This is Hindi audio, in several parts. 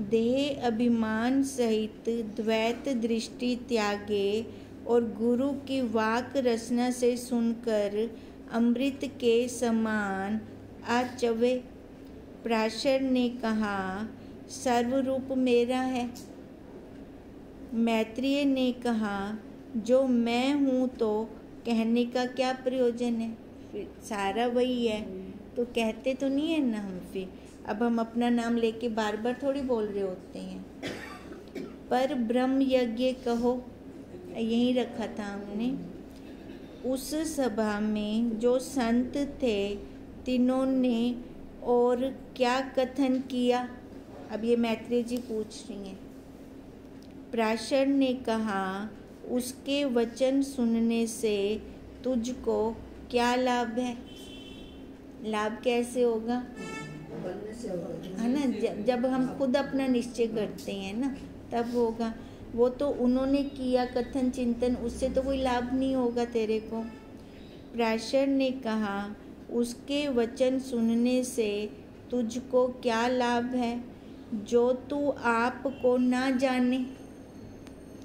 देह अभिमान सहित द्वैत दृष्टि त्यागे और गुरु की वाक रसना से सुनकर अमृत के समान आचवे। पराशर ने कहा, सर्वरूप मेरा है। मैत्रेय ने कहा, जो मैं हूँ तो कहने का क्या प्रयोजन है, फिर सारा वही है तो कहते तो नहीं है ना हम। फिर अब हम अपना नाम लेके बार बार थोड़ी बोल रहे होते हैं। पर ब्रह्म यज्ञ कहो, यहीं रखा था हमने। उस सभा में जो संत थे तीनों ने और क्या कथन किया, अब ये मैत्रेय जी पूछ रही हैं। पराशर ने कहा, उसके वचन सुनने से तुझको क्या लाभ है। लाभ कैसे होगा, है ना, जब हम खुद अपना निश्चय करते हैं ना तब होगा। वो तो उन्होंने किया कथन चिंतन, उससे तो कोई लाभ नहीं होगा तेरे को। पराशर ने कहा, उसके वचन सुनने से तुझको क्या लाभ है, जो तू आप को ना जाने।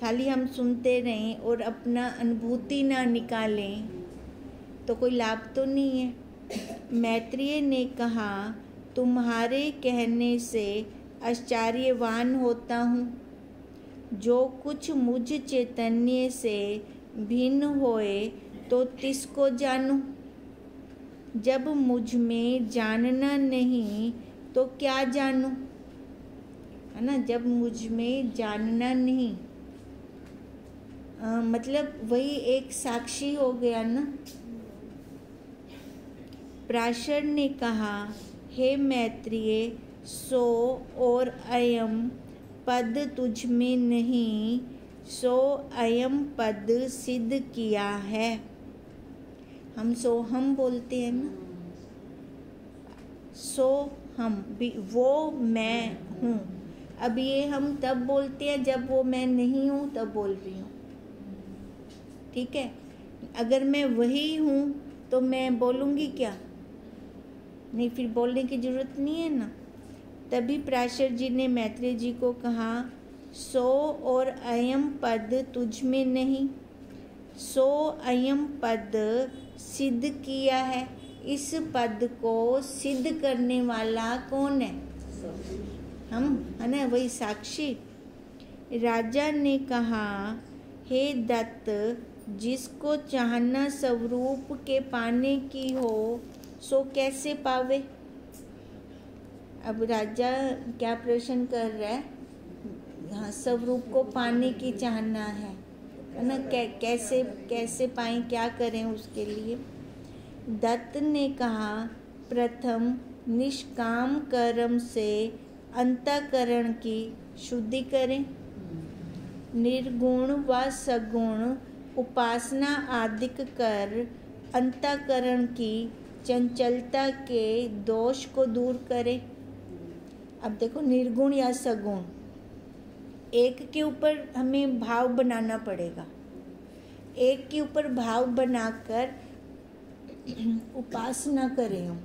खाली हम सुनते रहें और अपना अनुभूति ना निकालें तो कोई लाभ तो नहीं है। मैत्रेय ने कहा, तुम्हारे कहने से आश्चर्यवान होता हूँ। जो कुछ मुझ चैतन्य से भिन्न होए तो तिसको जानूं। जब मुझ में जानना नहीं तो क्या जानूं, है ना। जब मुझ में जानना नहीं, मतलब वही एक साक्षी हो गया ना। पराशर ने कहा, हे मैत्रेय, सो और अयम पद तुझ में नहीं, सो अयम पद सिद्ध किया है। हम सोहम बोलते हैं ना, सो हम भी, वो मैं हूँ। अब ये हम तब बोलते हैं जब वो मैं नहीं हूँ तब बोल रही हूँ, ठीक है। अगर मैं वही हूँ तो मैं बोलूँगी क्या, नहीं, फिर बोलने की ज़रूरत नहीं है ना। तभी पराशर जी ने मैत्रेय जी को कहा, सो और अयम पद तुझ में नहीं, सो अयम पद सिद्ध किया है। इस पद को सिद्ध करने वाला कौन है, हम, है ना, वही साक्षी। राजा ने कहा, हे दत्त, जिसको चाहना स्वरूप के पाने की हो सो कैसे पावे। अब राजा क्या प्रश्न कर रहा है, हाँ, स्वरूप को पाने की चाहना है ना, कैसे कैसे पाएं, क्या करें उसके लिए। दत्त ने कहा, प्रथम निष्काम कर्म से अंतःकरण की शुद्धि करें। निर्गुण व सगुण उपासना आदिक कर अंतःकरण की चंचलता के दोष को दूर करें। अब देखो, निर्गुण या सगुण, एक के ऊपर हमें भाव बनाना पड़ेगा। एक के ऊपर भाव बनाकर उपासना करें हम।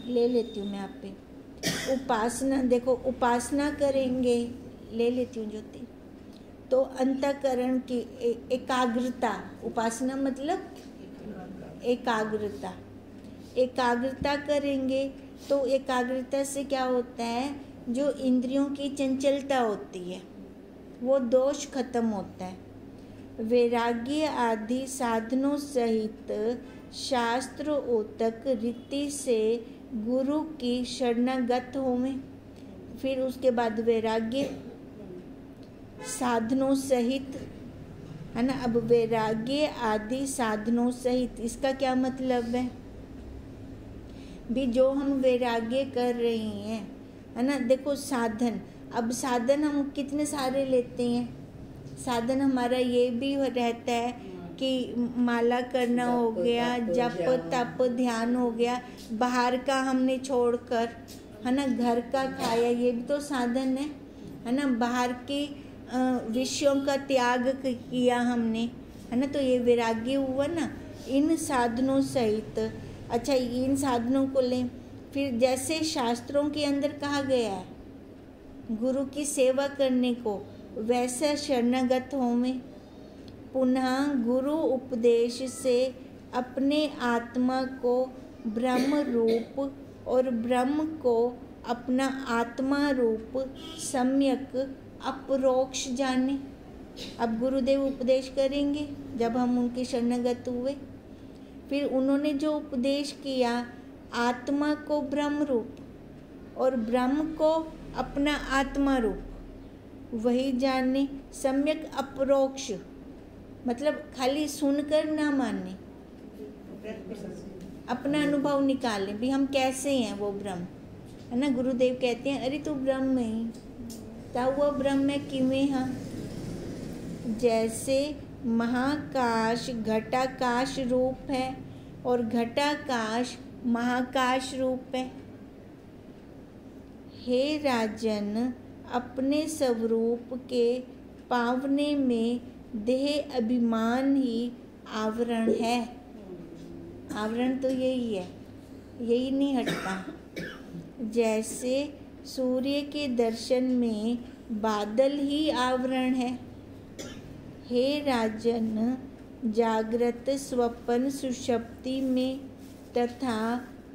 ले लेती हूँ मैं आप पे उपासना। देखो, उपासना करेंगे, ले लेती हूँ ज्योति। तो अंतःकरण की एकाग्रता, उपासना मतलब एकाग्रता। एकाग्रता करेंगे तो एकाग्रता से क्या होता है, जो इंद्रियों की चंचलता होती है वो दोष खत्म होता है। वैराग्य आदि साधनों सहित शास्त्र ओतक रीति से गुरु की शरणागत होवें। फिर उसके बाद वैराग्य साधनों सहित, है ना। अब वैराग्य आदि साधनों सहित, इसका क्या मतलब है भी, जो हम वैराग्य कर रहे हैं, है ना। देखो साधन, अब साधन हम कितने सारे लेते हैं। साधन हमारा ये भी रहता है कि माला करना हो गया, जप तप ध्यान हो गया, बाहर का हमने छोड़कर, है ना, घर का खाया, ये भी तो साधन है ना। बाहर के विषयों का त्याग किया हमने, है ना, तो ये वैराग्य हुआ ना। इन साधनों सहित, अच्छा, इन साधनों को लें। फिर जैसे शास्त्रों के अंदर कहा गया है गुरु की सेवा करने को, वैसा शरणागत होवें। पुनः गुरु उपदेश से अपने आत्मा को ब्रह्म रूप और ब्रह्म को अपना आत्मा रूप सम्यक अपरोक्ष जाने। अब गुरुदेव उपदेश करेंगे जब हम उनके शरणागत हुए। फिर उन्होंने जो उपदेश किया, आत्मा को ब्रह्म रूप और ब्रह्म को अपना आत्मा रूप, वही जाने। सम्यक अपरोक्ष मतलब खाली सुनकर ना माने, अपना अनुभव निकालें भी हम कैसे हैं वो ब्रह्म, है ना। गुरुदेव कहते हैं अरे तू ब्रह्म ही ता हुआ ब्रह्म में किवें हाँ। जैसे महाकाश घटाकाश रूप है और घटाकाश महाकाश रूप है। हे राजन, अपने स्वरूप के पावने में देह अभिमान ही आवरण है। आवरण तो यही है, यही नहीं हटता। जैसे सूर्य के दर्शन में बादल ही आवरण है। हे राजन, जागृत स्वप्न सुषुप्ति में तथा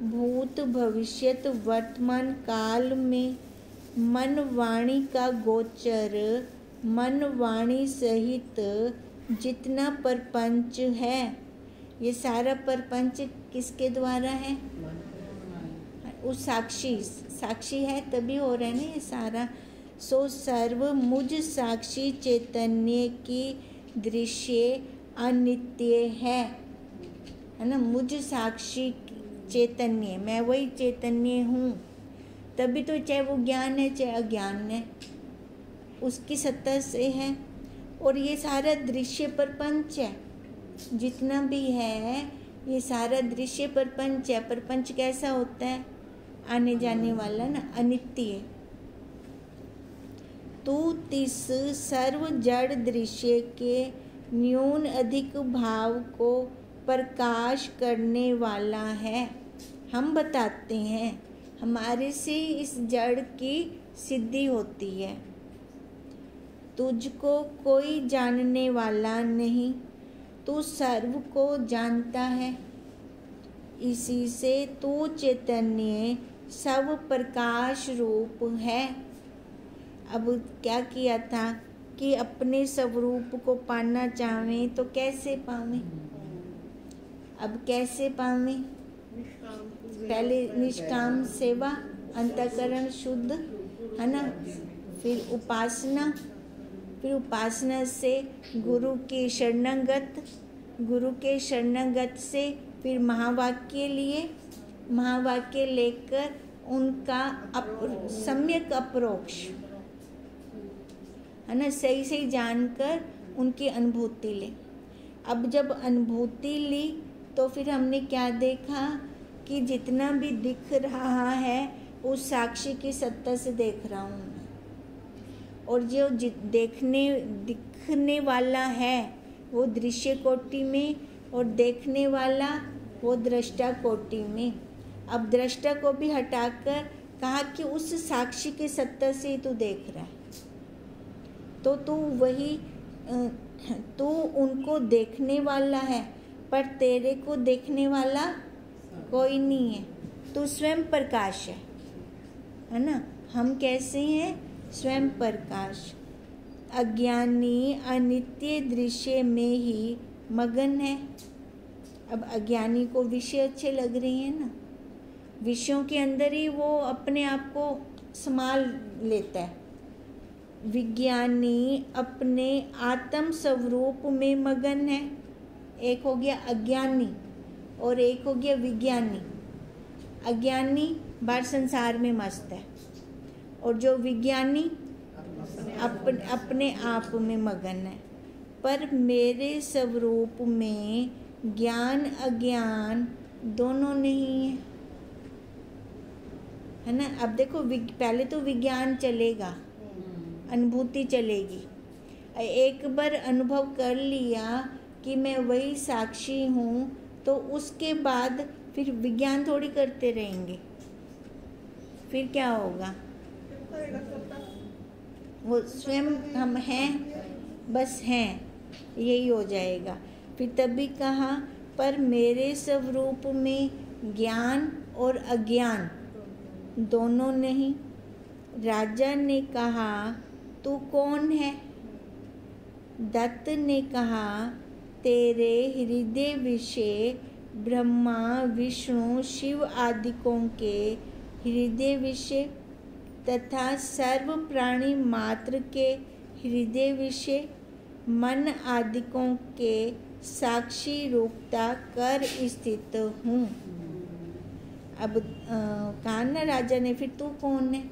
भूत भविष्यत वर्तमान काल में मन वाणी का गोचर, मन वाणी सहित जितना प्रपंच है, ये सारा प्रपंच किसके द्वारा है? उस साक्षी है तभी हो रहा है ना ये सारा। सो सर्व मुझ साक्षी चैतन्य की दृश्य अनित्य है ना। मुझ साक्षी चैतन्य, मैं वही चैतन्य हूँ, तभी तो चाहे वो ज्ञान है चाहे अज्ञान है, उसकी सत्ता से है। और ये सारा दृश्य प्रपंच है, जितना भी है ये सारा दृश्य प्रपंच है। प्रपंच कैसा होता है? आने जाने वाला ना, अनित्य। तू तिस सर्व जड़ दृश्य के न्यून अधिक भाव को प्रकाश करने वाला है। हम बताते हैं, हमारे से इस जड़ की सिद्धि होती है। तुझको कोई जानने वाला नहीं, तू सर्व को जानता है। इसी से तू चैतन्य सब प्रकाश रूप है। अब क्या किया था कि अपने स्वरूप को पाना चाहें तो कैसे पावें? अब कैसे पावें? पहले निष्काम सेवा, अंतःकरण शुद्ध, है ना। फिर उपासना, फिर उपासना से गुरु के शरणागत, गुरु के शरणागत से फिर महावाक्य लिए, महावाक्य लेकर उनका सम्यक अपरोक्ष, है ना, सही सही जानकर उनकी अनुभूति ले। अब जब अनुभूति ली तो फिर हमने क्या देखा कि जितना भी दिख रहा है उस साक्षी की सत्ता से देख रहा हूँ मैं, और जो दिखने वाला है वो दृश्य कोटि में और देखने वाला वो दृष्टा कोटि में। अब दृष्टा को भी हटाकर कहा कि उस साक्षी की सत्ता से ही तू देख रहा है, तो तू वही, तू उनको देखने वाला है पर तेरे को देखने वाला कोई नहीं है। तू स्वयं प्रकाश है ना। हम कैसे हैं? स्वयं प्रकाश। अज्ञानी अनित्य दृश्य में ही मगन है। अब अज्ञानी को विषय अच्छे लग रहे हैं ना, विषयों के अंदर ही वो अपने आप को संभाल लेता है। विज्ञानी अपने आत्म स्वरूप में मगन है। एक हो गया अज्ञानी और एक हो गया विज्ञानी। अज्ञानी बाहर संसार में मस्त है और जो विज्ञानी अपने आप में मगन है। पर मेरे स्वरूप में ज्ञान अज्ञान दोनों नहीं है, है ना। अब देखो, पहले तो विज्ञान चलेगा, अनुभूति चलेगी। एक बार अनुभव कर लिया कि मैं वही साक्षी हूँ तो उसके बाद फिर विज्ञान थोड़ी करते रहेंगे, फिर क्या होगा? वो स्वयं हम हैं, बस हैं, यही हो जाएगा। फिर तभी कहा पर मेरे स्वरूप में ज्ञान और अज्ञान दोनों नहीं। राजा ने कहा तू कौन है? दत्त ने कहा तेरे हृदय विषय ब्रह्मा विष्णु शिव आदिकों के हृदय विषय तथा सर्व प्राणी मात्र के हृदय विषय मन आदिकों के साक्षी रूपता कर स्थित हूँ। अब कहा ना राजा ने फिर तू कौन है?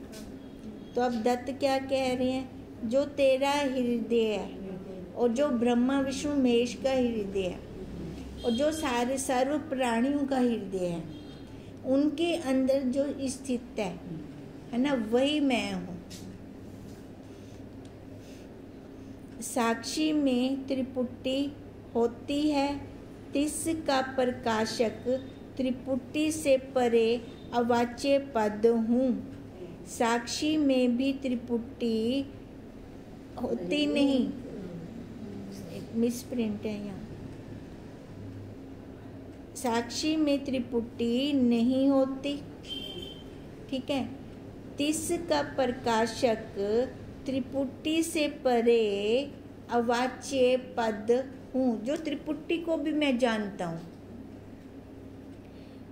तो अब दत्त क्या कह रहे हैं? जो तेरा हृदय है और जो ब्रह्मा विष्णु महेश का हृदय है और जो सारे सर्व प्राणियों का हृदय है, उनके अंदर जो स्थित है ना, वही मैं हूँ। साक्षी में त्रिपुटी होती है, तिस का प्रकाशक त्रिपुटी से परे अवाच्य पद हूँ। साक्षी में भी त्रिपुटी होती नहीं, मिसप्रिंट है यहाँ। साक्षी में त्रिपुटी नहीं होती, ठीक है। तिस का प्रकाशक त्रिपुटी से परे अवाच्य पद हूँ, जो त्रिपुटी को भी मैं जानता हूँ।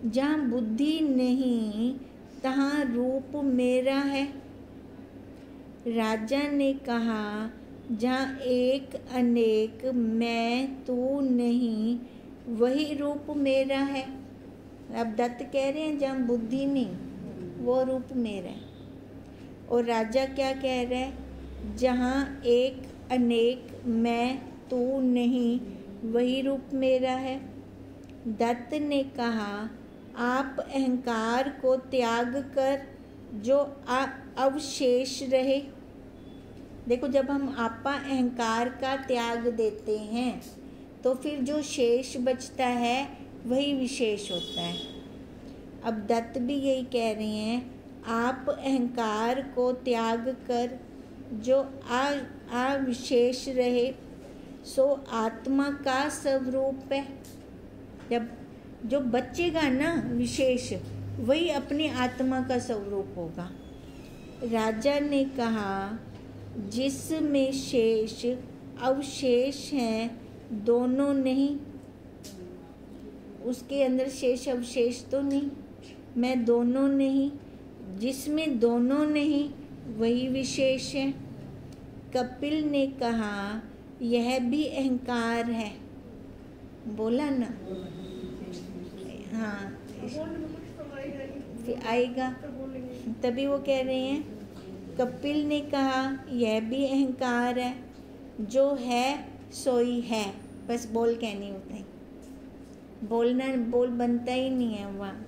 जहाँ बुद्धि नहीं तहाँ रूप मेरा है। राजा ने कहा जहाँ एक अनेक मैं तू नहीं, वही रूप मेरा है। अब दत्त कह रहे हैं जहाँ बुद्धि नहीं वो रूप मेरा है, और राजा क्या कह रहा है? जहाँ एक अनेक मैं तू नहीं, वही रूप मेरा है। दत्त ने कहा आप अहंकार को त्याग कर जो अवशेष रहे। देखो, जब हम आपा अहंकार का त्याग देते हैं तो फिर जो शेष बचता है वही विशेष होता है। अब दत्त भी यही कह रहे हैं, आप अहंकार को त्याग कर जो अविशेष रहे सो आत्मा का स्वरूप है। जब जो बचेगा ना विशेष, वही अपनी आत्मा का स्वरूप होगा। राजा ने कहा जिसमें शेष अवशेष हैं दोनों नहीं, उसके अंदर शेष अवशेष तो नहीं, मैं दोनों नहीं। जिसमें दोनों नहीं वही विशेष है। कपिल ने कहा यह भी अहंकार है। बोला ना, हाँ फिर आएगा, तभी वो कह रहे हैं। कपिल ने कहा यह भी अहंकार है, जो है सोई है। बस बोल कहनी होता है, बोल बनता ही नहीं है वहाँ।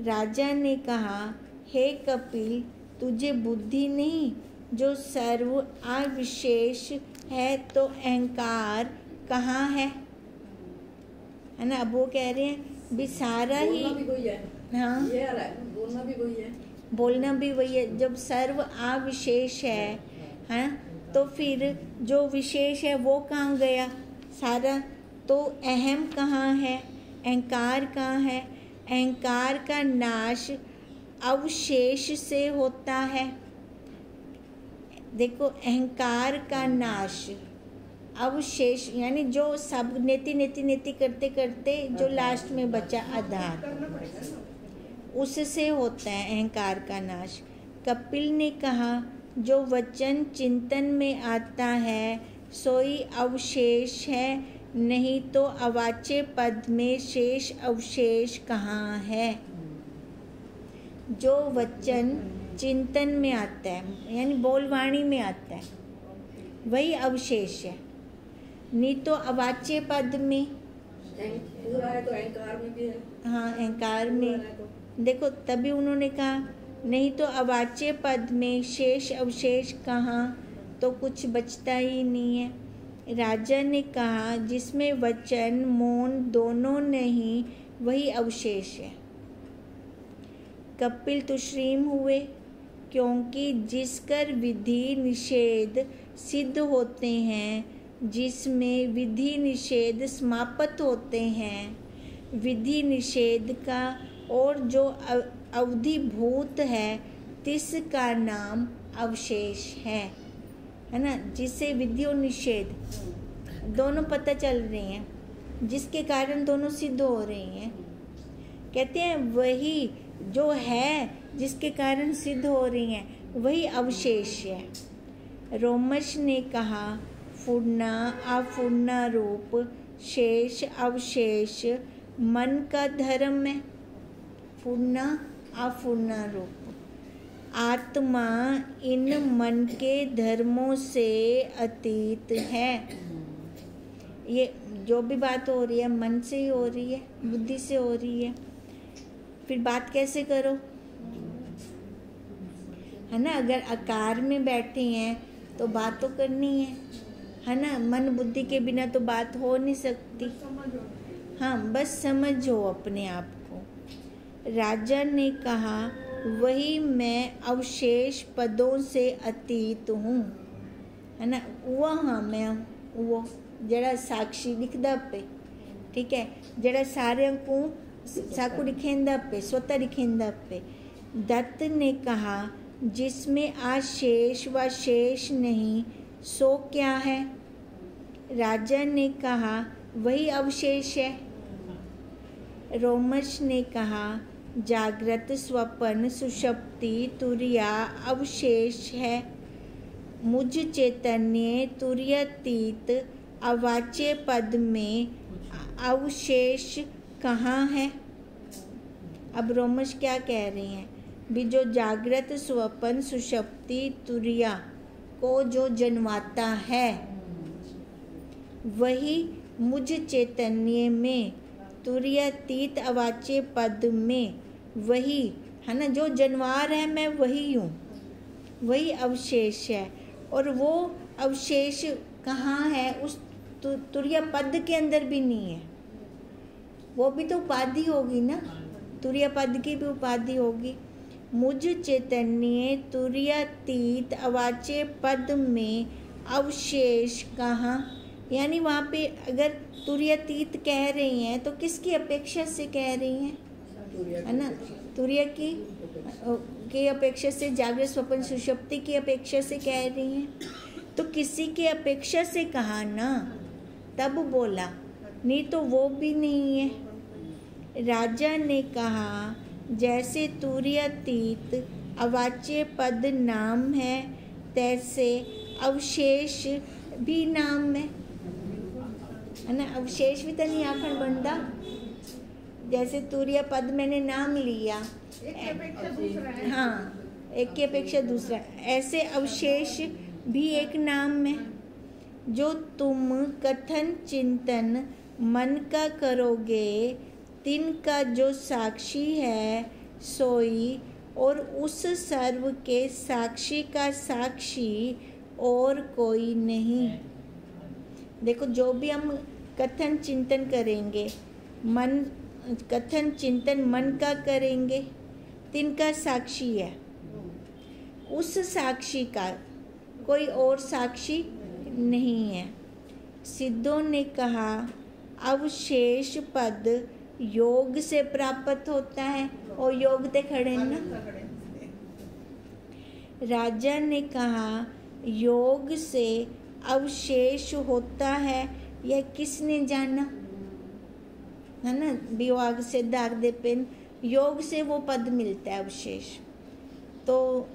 राजा ने कहा हे कपिल, तुझे बुद्धि नहीं जो सर्व अविशेष है तो अहंकार कहाँ है ना। अब वो कह रहे हैं भी सारा ही, हाँ बोलना भी वही है। जब सर्व अविशेष है, हाँ, तो फिर जो विशेष है वो कहाँ गया सारा? तो अहम कहाँ है, अहंकार कहाँ है? अहंकार का नाश अवशेष से होता है। देखो, अहंकार का नाश अवशेष यानी जो सब नेति करते करते जो लास्ट में बचा आधार, उससे होता है अहंकार का नाश। कपिल ने कहा जो वचन चिंतन में आता है सोई अवशेष है, नहीं तो अवाच्य पद में शेष अवशेष कहाँ है? जो वचन चिंतन में आता है यानी बोलवाणी में आता है वही अवशेष है, नहीं तो अवाच्य पद में। पूरा है तो अहंकार में भी है। हाँ, अहंकार में देखो, तभी उन्होंने कहा नहीं तो अवाच्य पद में शेष अवशेष कहाँ, तो कुछ बचता ही नहीं है। राजा ने कहा जिसमें वचन मौन दोनों नहीं वही अवशेष है। कपिल तुश्रीम हुए, क्योंकि जिसकर विधि निषेध सिद्ध होते हैं, जिसमें विधि निषेध समाप्त होते हैं, विधि निषेध का और जो अवधिभूत है तिसका नाम अवशेष है ना। जिससे विधि और निषेध दोनों पता चल रही हैं, जिसके कारण दोनों सिद्ध हो रही हैं, कहते हैं वही जो है जिसके कारण सिद्ध हो रही हैं वही अवशेष है। रोमश ने कहा फूर्णा अफूर्णा रूप शेष अवशेष मन का धर्म है। फूर्णा अफूर्णा रूप, आत्मा इन मन के धर्मों से अतीत है। ये जो भी बात हो रही है मन से ही हो रही है, बुद्धि से हो रही है, फिर बात कैसे करो, है ना। अगर आकार में बैठे हैं तो बात तो करनी है ना। मन बुद्धि के बिना तो बात हो नहीं सकती। हाँ, बस समझो अपने आप को। राजा ने कहा वही मैं अवशेष पदों से अतीत हूँ, है ना। वह मैं वो जड़ा साक्षी दिखदा पे, ठीक है, जड़ा सारे को साकू दिखेंदा पे, स्वतः दिखेंदा पे। दत्त ने कहा जिसमें आशेष व शेष नहीं सो क्या है। राजा ने कहा वही अवशेष है। रोमश ने कहा जागृत स्वप्न सुषुप्ति तुरिया अवशेष है। मुझ चैतन्य तुर्यातीत अवाच्य पद में अवशेष कहाँ है। अब रोमश क्या कह रही हैं भी जो जागृत स्वप्न सुषुप्ति तुरिया को जो जन्माता है वही मुझ चैतन्य में तुर्यातीत अवाच्य पद में वही है ना, जो जन्मार है मैं वही हूँ, वही अवशेष है। और वो अवशेष कहाँ है, उस तुर्या पद के अंदर भी नहीं है। वो भी तो उपाधि होगी ना, तुर्या पद की भी उपाधि होगी। मुझ चैतन्य तुर्यातीत अवाच्य पद में अवशेष कहाँ, यानी वहाँ पे अगर तुर्यातीत कह रही हैं तो किसकी अपेक्षा से कह रही हैं, है ना। तुर्य की अपेक्षा से, जागृत स्वप्न सुषुप्ति की अपेक्षा से कह रही हैं। तो किसी की अपेक्षा से कहा ना, तब बोला, नहीं तो वो भी नहीं है। राजा ने कहा जैसे तुर्यातीत अवाच्य पद नाम है तैसे अवशेष भी नाम है ना। अवशेष भी तो नहीं आखण बनता। जैसे तुर्य पद मैंने नाम लिया, एक की अपेक्षा दूसरा है। हाँ, एक की अपेक्षा दूसरा, ऐसे अवशेष भी एक नाम है। जो तुम कथन चिंतन मन का करोगे तिनका जो साक्षी है सोई, और उस सर्व के साक्षी का साक्षी और कोई नहीं। देखो, जो भी हम कथन चिंतन करेंगे, मन कथन चिंतन मन का करेंगे, तिनका साक्षी है, उस साक्षी का कोई और साक्षी नहीं है। सिद्धों ने कहा अवशेष पद योग से प्राप्त होता है, और योग ते खड़े ना। राजा ने कहा योग से अवशेष होता है, यह किसने जाना, है ना। विवाग से दाग दे पेन, योग से वो पद मिलता है अवशेष। तो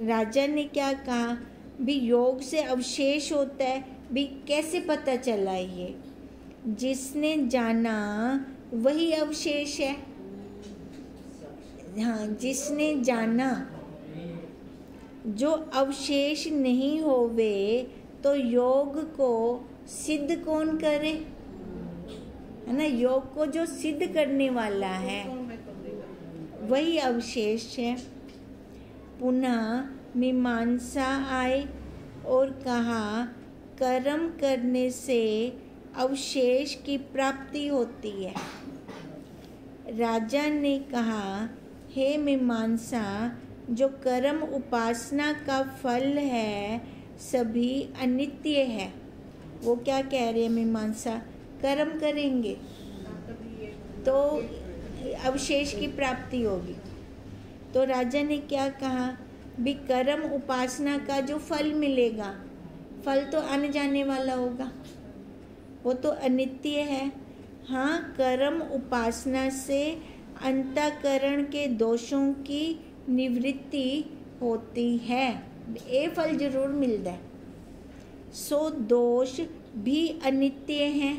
राजा ने क्या कहा भी योग से अवशेष होता है, भी कैसे पता चला ये, जिसने जाना वही अवशेष है। हाँ, जिसने जाना, जो अवशेष नहीं होवे तो योग को सिद्ध कौन करे, है ना। योग को जो सिद्ध करने वाला है वही अवशेष है। पुनः मीमांसा आए और कहा कर्म करने से अवशेष की प्राप्ति होती है। राजा ने कहा हे मीमांसा, जो कर्म उपासना का फल है सभी अनित्य है। वो क्या कह रहे हैं मीमांसा, कर्म करेंगे तो अवशेष की प्राप्ति होगी। तो राजा ने क्या कहा भी कर्म उपासना का जो फल मिलेगा, फल तो आने जाने वाला होगा, वो तो अनित्य है। हाँ, कर्म उपासना से अंतःकरण के दोषों की निवृत्ति होती है, ये फल जरूर मिलता है। सो दोष भी अनित्य हैं,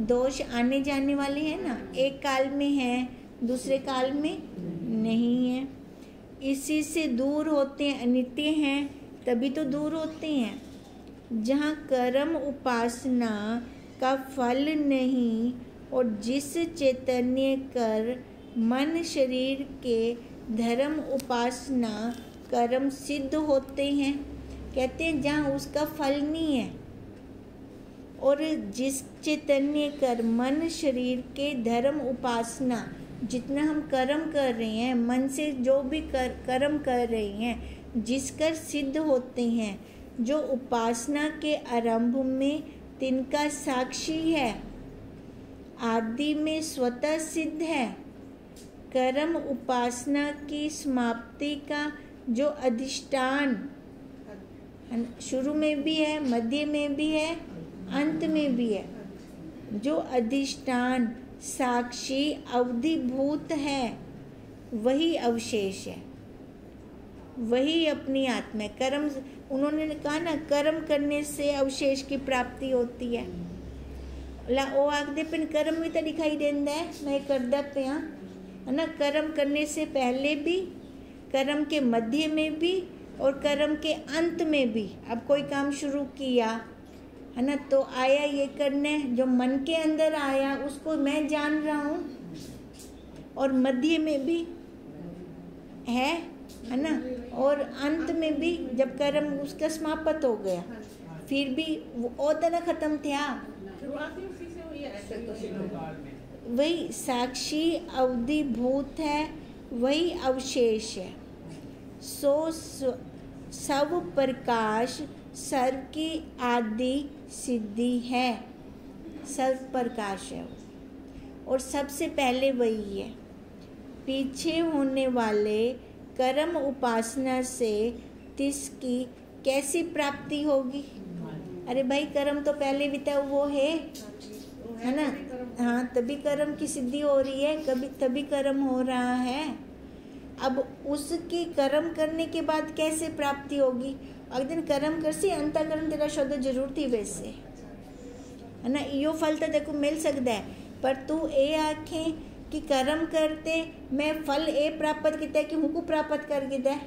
दोष आने जाने वाले हैं ना, एक काल में है दूसरे काल में नहीं है, इसी से दूर होते हैं, अनित्य हैं तभी तो दूर होते हैं। जहाँ कर्म उपासना का फल नहीं और जिस चैतन्य कर मन शरीर के धर्म उपासना कर्म सिद्ध होते हैं, कहते हैं जहाँ उसका फल नहीं है, और जिस चैतन्य कर मन शरीर के धर्म उपासना, जितना हम कर्म कर रहे हैं मन से, जो भी कर्म कर रहे हैं जिसकर सिद्ध होते हैं, जो उपासना के आरंभ में तिनका साक्षी है, आदि में स्वतः सिद्ध है, कर्म उपासना की समाप्ति का जो अधिष्ठान शुरू में भी है, मध्य में भी है, अंत में भी है, जो अधिष्ठान साक्षी अवधिभूत है, वही अवशेष है, वही अपनी आत्मा है। कर्म, उन्होंने कहा ना कर्म करने से अवशेष की प्राप्ति होती है। ओ आखदे पिन कर्म भी तो दिखाई देता है, मैं करदा पिया है ना, कर्म करने से पहले भी, कर्म के मध्य में भी और कर्म के अंत में भी। अब कोई काम शुरू किया है ना, तो आया ये करने, जो मन के अंदर आया उसको मैं जान रहा हूँ, और मध्य में भी है ना, और अंत में भी जब कर्म उसका समाप्त हो गया फिर भी वो तरह खत्म था, वही साक्षी अवधिभूत है, वही अवशेष है। सो सब प्रकाश सर्व की आदि सिद्धि है, सर्व प्रकाश है और सबसे पहले वही है। पीछे होने वाले कर्म उपासना से तिसकी कैसी प्राप्ति होगी? अरे भाई कर्म तो पहले भी था, वो है ना, हाँ, तभी कर्म की सिद्धि हो रही है, कभी तभी कर्म हो रहा है। अब उसकी कर्म करने के बाद कैसे प्राप्ति होगी? अगर दिन कर्म कर सी अंतःकरण तेरा शुद्ध जरूर थी वैसे, है ना, यो फल तो देखो मिल सकता है, पर तू ये आखें कि कर्म करते मैं फल ए प्राप्त किया कि हुकू प्राप्त कर किया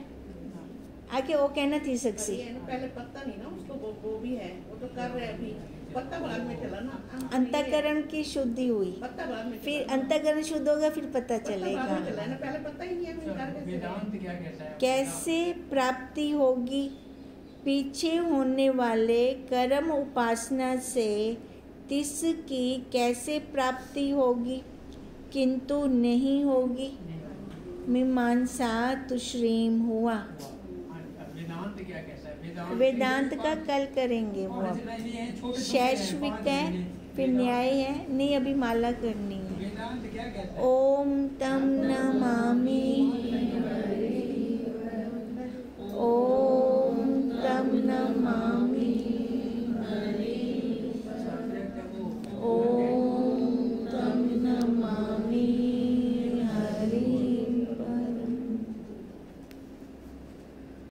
आके, वो कहना थी सकसी। पहले पता नहीं ना उसको, वो भी है, वो तो कर रहे अभी, पता बाद में चला ना, अंतःकरण की शुद्धि हुई, पता बाद में, फिर अंतःकरण शुद्ध होगा, फिर पता चलेगा। पहले पता ही नहीं है, फिर वेदांत क्या कहता है? कैसे प्राप्ति होगी? पीछे होने वाले कर्म उपासना से तिस की कैसे प्राप्ति होगी? किंतु नहीं होगी। मीमांसा तुश्रीम हुआ। वेदांत क्या कहता है? वेदांत का कल करेंगे, वो अब शैश्विक है, फिर न्याय है, नहीं अभी माला करनी है। वेदांत क्या कहता है? ओम तम नमामि